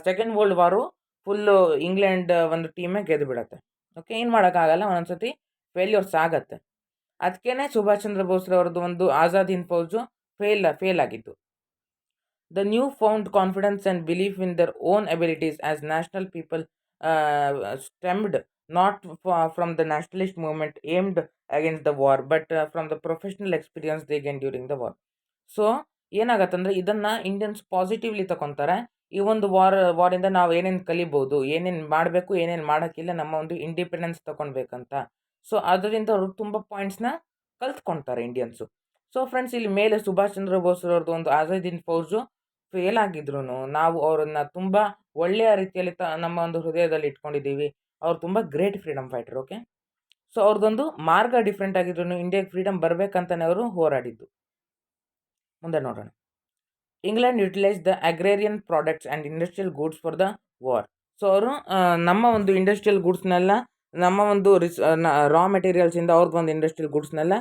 second world war full England ಒಂದು ಟೀಮೇ ಗೆದ್ದು ಬಿಡುತ್ತೆ. ಓಕೆ, ಏನು ಮಾಡೋಕ್ಕಾಗಲ್ಲ, ಒಂದೊಂದು ಸತಿ ಫೇಲ್ಯೂರ್ಸ್ ಆಗುತ್ತೆ. ಅದಕ್ಕೇ ಸುಭಾಷ್ ಚಂದ್ರ ಬೋಸ್ರವ್ರದ್ದು ಒಂದು ಆಜಾದ್ ಹಿಂದ್ ಫೌಜು ಫೇಲ್ ಆಗಿತ್ತು. The new found confidence and belief in their own abilities as national people stemmed not from the nationalist movement aimed against the war, but from the professional experience they gained during the war. So ಏನಾಗತ್ತಂದರೆ ಇದನ್ನು Indians positively ತಗೊತಾರೆ. ಈ ಒಂದು ವಾರಿಂದ ನಾವು ಏನೇನು ಕಲಿಬೋದು, ಏನೇನು ಮಾಡಬೇಕು, ಏನೇನು ಮಾಡೋಕ್ಕಿಲ್ಲ, ನಮ್ಮ ಒಂದು ಇಂಡಿಪೆಂಡೆನ್ಸ್ ತಗೊಳ್ಬೇಕಂತ. ಸೊ ಅದರಿಂದ ಅವರು ತುಂಬ ಪಾಯಿಂಟ್ಸ್ನ ಕಲ್ತ್ಕೊಳ್ತಾರೆ ಇಂಡಿಯನ್ಸು. ಸೊ ಫ್ರೆಂಡ್ಸ್, ಇಲ್ಲಿ ಮೇಲೆ ಸುಭಾಷ್ ಚಂದ್ರ ಬೋಸ್ರವ್ರದ್ದು ಒಂದು ಆಜಾದ್ ಹಿಂದ್ ಫೌಜು ಫೇಲ್ ಆಗಿದ್ರು ನಾವು ಅವರನ್ನು ತುಂಬ ಒಳ್ಳೆಯ ರೀತಿಯಲ್ಲಿ ನಮ್ಮ ಒಂದು ಹೃದಯದಲ್ಲಿ ಇಟ್ಕೊಂಡಿದ್ದೀವಿ. ಅವ್ರು ತುಂಬ great freedom fighter. Okay, so ಅವ್ರದ್ದೊಂದು ಮಾರ್ಗ ಡಿಫ್ರೆಂಟ್ ಆಗಿದ್ರು, ಇಂಡಿಯಾಗೆ ಫ್ರೀಡಮ್ ಬರಬೇಕಂತಲೇ ಅವರು ಹೋರಾಡಿದ್ದು. ಮುಂದೆ ನೋಡೋಣ. England utilise the agrarian products and industrial goods for the war. So ಅವರು ನಮ್ಮ ಒಂದು ಇಂಡಸ್ಟ್ರಿಯಲ್ ಗೂಡ್ಸ್ನೆಲ್ಲ, ನಮ್ಮ ಒಂದು ರಾ ಮೆಟೀರಿಯಲ್ಸಿಂದ ಅವ್ರದ್ದೊಂದು ಇಂಡಸ್ಟ್ರಿಯಲ್ ಗೂಡ್ಸ್ನೆಲ್ಲ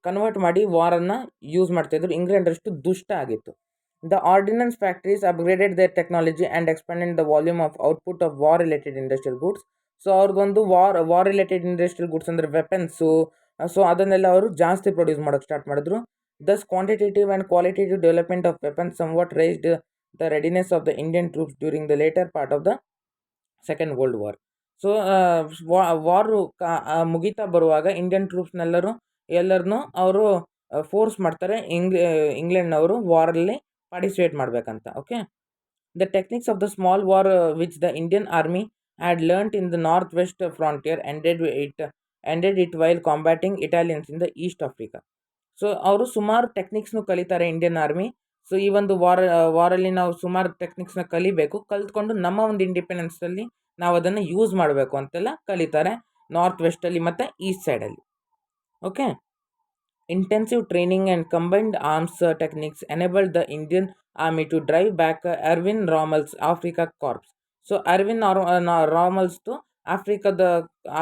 ಕನ್ವರ್ಟ್ ಮಾಡಿ ವಾರನ್ನು ಯೂಸ್ ಮಾಡ್ತಾಯಿದ್ರು. ಇಂಗ್ಲೆಂಡ್ ಅಷ್ಟು ದುಷ್ಟ ಆಗಿತ್ತು. The ordnance factories upgraded their technology and expanded the volume of output of war-related industrial goods. So ಅವ್ರದ್ದೊಂದು ವಾರ್ ರಿಲೇಟೆಡ್ ಇಂಡಸ್ಟ್ರಿಯಲ್ ಗೂಡ್ಸ್ ಅಂದರೆ ವೆಪನ್ಸು, ಸೊ ಅದನ್ನೆಲ್ಲ ಅವರು ಜಾಸ್ತಿ ಪ್ರೊಡ್ಯೂಸ್ ಮಾಡೋಕ್ಕೆ ಸ್ಟಾರ್ಟ್ ಮಾಡಿದ್ರು. Thus quantitative and qualitative development of weapons somewhat raised the readiness of the Indian troops during the later part of the Second World War. So war ಮುಗಿತಾ ಬರುವಾಗ Indian ಟ್ರೂಪ್ಸ್ನೆಲ್ಲರೂ ಎಲ್ಲರನ್ನೂ ಅವರು ಫೋರ್ಸ್ ಮಾಡ್ತಾರೆ ಇಂಗ್ಲೆಂಡ್ನವರು ವಾರಲ್ಲಿ ಪಾರ್ಟಿಸಿಪೇಟ್ ಮಾಡಬೇಕಂತ. Okay, the techniques of the small war which the Indian army had learned in the north west frontier ended it while combating Italians in the east Africa. So ಅವರು ಸುಮಾರು ಟೆಕ್ನಿಕ್ಸ್ನು ಕಲಿತಾರೆ ಇಂಡಿಯನ್ ಆರ್ಮಿ. ಸೊ ಈ ಒಂದು ವಾರಲ್ಲಿ ನಾವು ಸುಮಾರು ಟೆಕ್ನಿಕ್ಸ್ನ ಕಲಿಬೇಕು, ಕಲ್ತ್ಕೊಂಡು ನಮ್ಮ ಒಂದು ಇಂಡಿಪೆಂಡೆನ್ಸಲ್ಲಿ ನಾವು ಅದನ್ನು ಯೂಸ್ ಮಾಡಬೇಕು ಅಂತೆಲ್ಲ ಕಲಿತಾರೆ ನಾರ್ತ್ ವೆಸ್ಟಲ್ಲಿ ಮತ್ತು ಈಸ್ಟ್ ಸೈಡಲ್ಲಿ. Okay, intensive training and combined arms techniques enabled the Indian Army to drive back Erwin Rommel's Africa Corps. So Erwin ರಾಮಲ್ಸ್ದು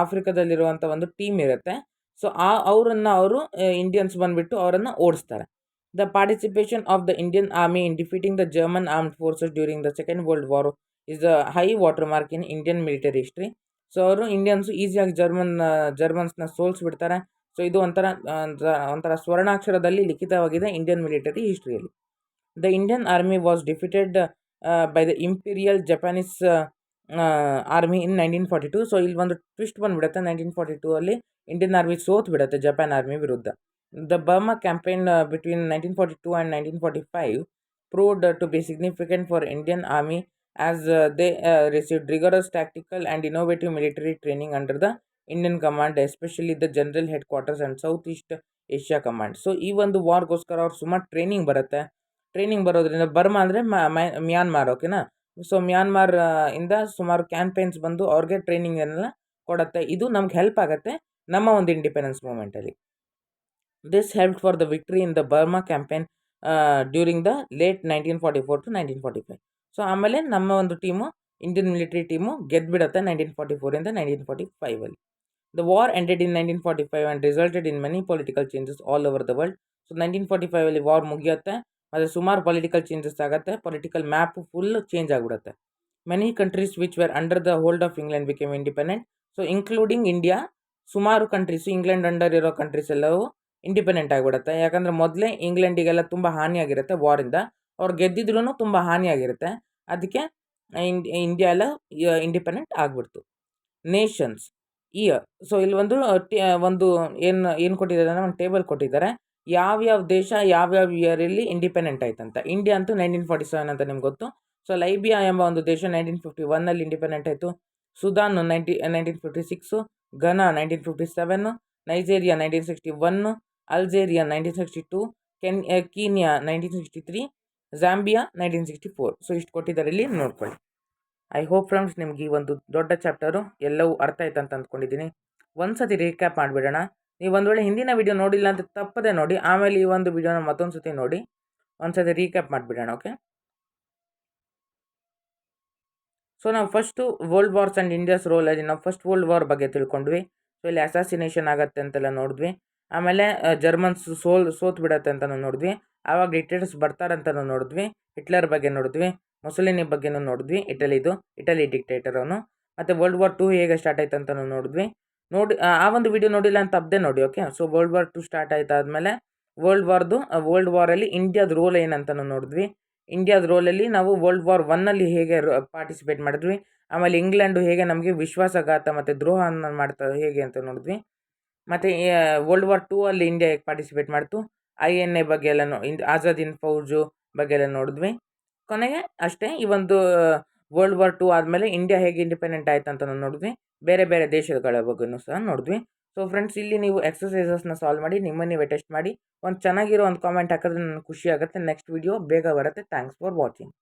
ಆಫ್ರಿಕಾದಲ್ಲಿರುವಂಥ ಒಂದು ಟೀಮ್ ಇರುತ್ತೆ. ಸೊ ಅವರು ಇಂಡಿಯನ್ಸ್ ಬಂದುಬಿಟ್ಟು ಅವರನ್ನು ಓಡಿಸ್ತಾರೆ. The participation of the Indian army in defeating the German armed forces during the second world war is the high water mark in Indian military history. So ಅವರು Indians ಈಸಿಯಾಗಿ ಜರ್ಮನ್ಸ್ನ ಸೋಲ್ಸ್ಬಿಡ್ತಾರೆ. So ಇದು ಒಂಥರ ಸ್ವರ್ಣಾಕ್ಷರದಲ್ಲಿ ಲಿಖಿತವಾಗಿದೆ ಇಂಡಿಯನ್ ಮಿಲಿಟರಿ ಹಿಸ್ಟ್ರಿಯಲ್ಲಿ. The Indian army was defeated by the imperial Japanese army in 1942. So ಇಲ್ಲಿ ಒಂದು ಟ್ವಿಸ್ಟ್ ಬಂದುಬಿಡುತ್ತೆ. 1942 ಅಲ್ಲಿ ಇಂಡಿಯನ್ ಆರ್ಮಿ ಸೋತ್ ಬಿಡುತ್ತೆ ಜಪಾನ್ ಆರ್ಮಿ ವಿರುದ್ಧ. The Burma campaign between 1942 and 1945 proved to be significant for Indian Army as they received rigorous tactical and innovative military training under the Indian command, especially the general head quarters and south East Asia command. So ಈ ಒಂದು ವಾರ್ಗೋಸ್ಕರ ಅವ್ರು ಸುಮಾರು training ಬರುತ್ತೆ. Training ಬರೋದ್ರಿಂದ Burma ಅಂದರೆ Myanmar. ಓಕೆನಾ. So Myanmar ಇಂದ ಸುಮಾರು ಕ್ಯಾಂಪೇನ್ಸ್ ಬಂದು ಅವ್ರಿಗೆ ಟ್ರೈನಿಂಗನ್ನೆಲ್ಲ ಕೊಡುತ್ತೆ. ಇದು ನಮ್ಗೆ ಹೆಲ್ಪ್ ಆಗುತ್ತೆ ನಮ್ಮ ಒಂದು ಇಂಡಿಪೆಂಡೆನ್ಸ್ ಮೂಮೆಂಟಲ್ಲಿ. This help for the victory in the Burma campaign during the late 1944 to 1945. So ಆಮೇಲೆ ನಮ್ಮ ಒಂದು ಟೀಮು ಇಂಡಿಯನ್ ಮಿಲಿಟರಿ ಟೀಮು ಗೆದ್ದುಬಿಡುತ್ತೆ 1944 1945ಅಲ್ಲಿ. The war ended in 1945 and resulted in many political changes all over the world. So 1945 ಅಲ್ಲಿ war ಮುಗಿಯುತ್ತೆ ಮತ್ತು ಸುಮಾರು political changes ಆಗುತ್ತೆ. ಪೊಲಿಟಿಕಲ್ ಮ್ಯಾಪ್ ಫುಲ್ ಚೇಂಜ್ ಆಗಿಬಿಡುತ್ತೆ. Many countries which were under the hold of England became independent. So including India, ಸುಮಾರು countries England under ಇರೋ countries ಎಲ್ಲವೂ independent ಆಗಿಬಿಡುತ್ತೆ. ಯಾಕಂದರೆ ಮೊದಲೇ ಇಂಗ್ಲೆಂಡಿಗೆಲ್ಲ ತುಂಬ ಹಾನಿಯಾಗಿರುತ್ತೆ ವಾರಿಂದ. ಅವ್ರು ಗೆದ್ದಿದ್ರೂ ತುಂಬ ಹಾನಿಯಾಗಿರುತ್ತೆ. ಅದಕ್ಕೆ ಇಂಡಿಯಾ ಎಲ್ಲ ಇಂಡಿಪೆಂಡೆಂಟ್ ಆಗಿಬಿಡ್ತು. Nations year. ಸೊ ಇಲ್ಲಿ ಒಂದು ಏನು ಕೊಟ್ಟಿದ್ದಾರೆ ಅಂದರೆ ಒಂದು ಟೇಬಲ್ ಕೊಟ್ಟಿದ್ದಾರೆ. ಯಾವ್ಯಾವ ದೇಶ ಯಾವ್ಯಾವ ಇಯರಲ್ಲಿ ಇಂಡಿಪೆಂಡೆಂಟ್ ಆಯ್ತಂತ. ಇಂಡಿಯಾ ಅಂತೂ 1947 ಅಂತ ನಿಮ್ಗೆ ಗೊತ್ತು. ಸೊ ಲೈಬಿಯಾ ಎಂಬ ಒಂದು ದೇಶ 1951 ಇಂಡಿಪೆಂಡೆಂಟ್ ಆಯಿತು. Sudan 1956, Ghana 1957, Nigeria 1961, Algeria 1962, Kenya 1963, Zambia 1964. So ಇಷ್ಟು ಕೊಟ್ಟಿದ್ದಾರೆ, ಇಲ್ಲಿ ನೋಡ್ಕೊಳ್ಳಿ. ಐ ಹೋಪ್ ಫ್ರೆಂಡ್ಸ್ ನಿಮ್ಗೆ ಈ ಒಂದು ದೊಡ್ಡ ಚಾಪ್ಟರು ಎಲ್ಲವೂ ಅರ್ಥ ಆಯ್ತು ಅಂತ ಅಂದ್ಕೊಂಡಿದ್ದೀನಿ. ಒಂದು ಸತಿ ರೀಕ್ಯಾಪ್ ಮಾಡಿಬಿಡೋಣ. ನೀವು ಒಂದು ವೇಳೆ ಹಿಂದಿನ ವಿಡಿಯೋ ನೋಡಿಲ್ಲ ಅಂತ ತಪ್ಪದೆ ನೋಡಿ, ಆಮೇಲೆ ಈ ಒಂದು ವಿಡಿಯೋನ ಮತ್ತೊಂದು ಸತಿ ನೋಡಿ, ಒಂದು ಸತಿ ರೀಕ್ಯಾಪ್ ಮಾಡಿಬಿಡೋಣ. ಓಕೆ, ಸೊ ನಾವು first world wars and India's ರೋಲಲ್ಲಿ ನಾವು ಫಸ್ಟ್ ವರ್ಲ್ಡ್ ವಾರ್ ಬಗ್ಗೆ ತಿಳ್ಕೊಂಡ್ವಿ. ಸೊ ಇಲ್ಲಿ ಅಸಾಸಿನೇಷನ್ ಆಗುತ್ತೆ ಅಂತೆಲ್ಲ ನೋಡಿದ್ವಿ. ಆಮೇಲೆ ಜರ್ಮನ್ಸ್ ಸೋತ್ ಬಿಡತ್ತೆ ಅಂತಲೂ ನೋಡಿದ್ವಿ. ಆವಾಗ ಡಿಕ್ಟೇಟರ್ಸ್ ಬರ್ತಾರಂತಲೂ ನೋಡಿದ್ವಿ. ಹಿಟ್ಲರ್ ಬಗ್ಗೆ ನೋಡಿದ್ವಿ. ಮುಸಲಿನಿ ಬಗ್ಗೆನೂ ನೋಡಿದ್ವಿ, ಇಟಲಿ ಡಿಕ್ಟೇಟರ್ ಅವನು. ಮತ್ತು ವರ್ಲ್ಡ್ ವಾರ್ 2 ಹೇಗೆ ಸ್ಟಾರ್ಟ್ ಆಯ್ತು ಅಂತಲೂ ನೋಡಿದ್ವಿ. ಆ ಒಂದು ವಿಡಿಯೋ ನೋಡಿಲ್ಲ ಅಂತ ಅಪ್ದೇ ನೋಡಿ. Okay, so world war 2 start ಆಯ್ತಾದಮೇಲೆ ವರ್ಲ್ಡ್ ವಾರಲ್ಲಿ ಇಂಡಿಯಾದ ರೋಲ್ ಏನಂತಲೂ ನೋಡಿದ್ವಿ. ಇಂಡಿಯಾದ ರೋಲಲ್ಲಿ ನಾವು ವರ್ಲ್ಡ್ ವಾರ್ 1 ಹೇಗೆ ಪಾರ್ಟಿಸಿಪೇಟ್ ಮಾಡಿದ್ವಿ. ಆಮೇಲೆ ಇಂಗ್ಲೆಂಡು ಹೇಗೆ ನಮಗೆ ವಿಶ್ವಾಸಘಾತ ಮತ್ತು ದ್ರೋಹವನ್ನು ಮಾಡ್ತಾರೆ ಹೇಗೆ ಅಂತ ನೋಡಿದ್ವಿ. ಮತ್ತು ವರ್ಲ್ಡ್ ವಾರ್ 2 ಅಲ್ಲಿ ಇಂಡಿಯಾ ಹೇಗೆ ಪಾರ್ಟಿಸಿಪೇಟ್ ಮಾಡ್ತು, INA ಬಗ್ಗೆ ಎಲ್ಲ ಆಜಾದ್ ಹಿಂದ್ ಫೌಜು ಬಗ್ಗೆ ಎಲ್ಲ ನೋಡಿದ್ವಿ. ಕೊನೆಗೆ ಅಷ್ಟೇ, ಈ ಒಂದು ವರ್ಲ್ಡ್ ವಾರ್ 2 ಆದಮೇಲೆ ಇಂಡಿಯಾ ಹೇಗೆ ಇಂಡಿಪೆಂಡೆಂಟ್ ಆಯ್ತು ಅಂತ ನೋಡಿದ್ವಿ. ಬೇರೆ ಬೇರೆ ದೇಶಗಳ ಬಗ್ಗೆನೂ ಸಹ ನೋಡಿದ್ವಿ. ಸೊ ಫ್ರೆಂಡ್ಸ್, ಇಲ್ಲಿ ನೀವು ಎಕ್ಸಸೈಸಸ್ನ ಸಾಲ್ವ್ ಮಾಡಿ ನಿಮ್ಮನ್ನು ನೀವೇ ಟೆಸ್ಟ್ ಮಾಡಿ ಒಂದು ಚೆನ್ನಾಗಿರೋ ಒಂದು ಕಾಮೆಂಟ್ ಹಾಕಿದ್ರೆ ನನಗೆ ಖುಷಿ ಆಗುತ್ತೆ. ನೆಕ್ಸ್ಟ್ ವಿಡಿಯೋ ಬೇಗ ಬರುತ್ತೆ. Thanks for watching.